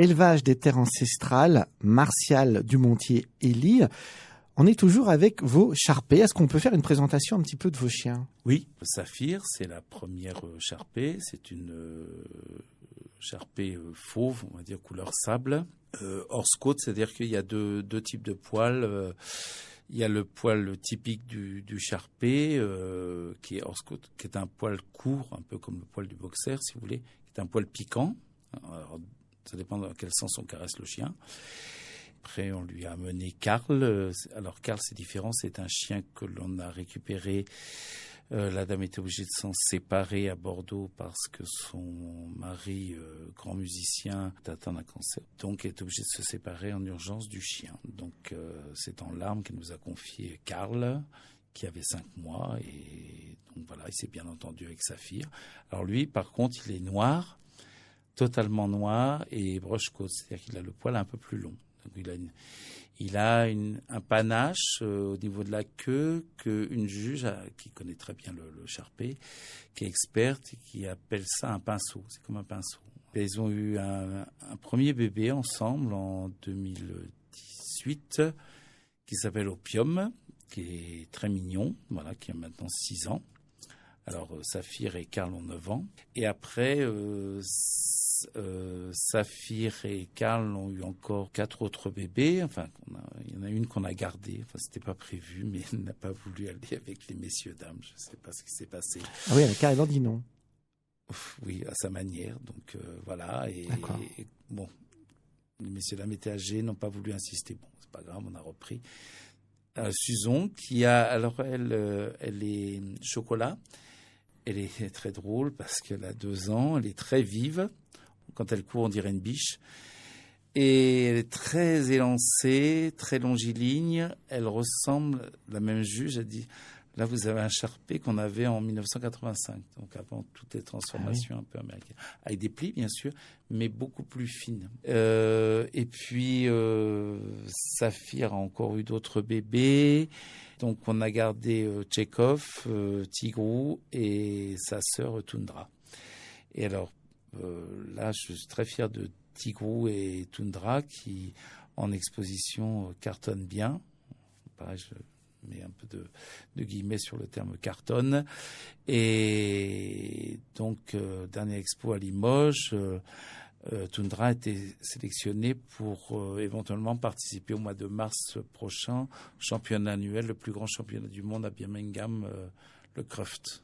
Élevage des terres ancestrales, Martial Dumontier-Élie. On est toujours avec vos Charpés. Est-ce qu'on peut faire une présentation un petit peu de vos chiens ? Oui, Saphir, c'est la première Charpée. C'est une Charpée fauve, on va dire couleur sable. Hors-côte, c'est-à-dire qu'il y a deux types de poils. Il y a le poil typique du Charpé, qui est hors-côte, qui est un poil court, un peu comme le poil du boxer, si vous voulez, qui est un poil piquant. Alors, ça dépend dans quel sens on caresse le chien. Après, on lui a amené Karl. Alors, Karl, c'est différent. C'est un chien que l'on a récupéré. La dame était obligée de s'en séparer à Bordeaux parce que son mari, grand musicien, est atteint d'un cancer. Donc, elle est obligée de se séparer en urgence du chien. Donc, c'est en larmes qu'elle nous a confié Karl, qui avait 5 mois. Et donc, voilà, il s'est bien entendu avec Saphir. Alors, lui, par contre, il est noir, totalement noir et broche-côte. C'est-à-dire qu'il a le poil un peu plus long. Donc, il a un panache au niveau de la queue qu'une juge qui connaît très bien le Charpé, qui est experte et qui appelle ça un pinceau. C'est comme un pinceau. Et ils ont eu un premier bébé ensemble en 2018 qui s'appelle Opium, qui est très mignon, voilà, qui a maintenant 6 ans. Alors, Saphir et Karl ont 9 ans. Et après, Saphir et Karl ont eu encore 4 autres bébés. Enfin, il y en a une qu'on a gardée. Enfin, c'était pas prévu, mais elle n'a pas voulu aller avec les messieurs-dames. Je ne sais pas ce qui s'est passé. Ah oui, elle a carrément dit non. Oui, à sa manière. Donc, voilà. Et bon, les messieurs-dames étaient âgés, n'ont pas voulu insister. Bon, c'est pas grave, on a repris. Suzon, qui a... Alors, elle est chocolat. Elle est très drôle parce qu'elle a 2 ans. Elle est très vive. Quand elle court, on dirait une biche. Et elle est très élancée, très longiligne. Elle ressemble, la même juge a dit, là vous avez un Charpé qu'on avait en 1985, donc avant toutes les transformations un peu américaines. Avec des plis, bien sûr, mais beaucoup plus fines. Et puis, Saphir a encore eu d'autres bébés. Donc on a gardé Tchekhov, Tigrou et sa sœur Tundra. Et alors, là, je suis très fier de Tigrou et Tundra qui, en exposition, cartonnent bien. Pareil, je mets un peu de guillemets sur le terme cartonne. Et donc, dernière expo à Limoges, Tundra a été sélectionné pour éventuellement participer au mois de mars prochain au championnat annuel, le plus grand championnat du monde à Birmingham, le Cruft.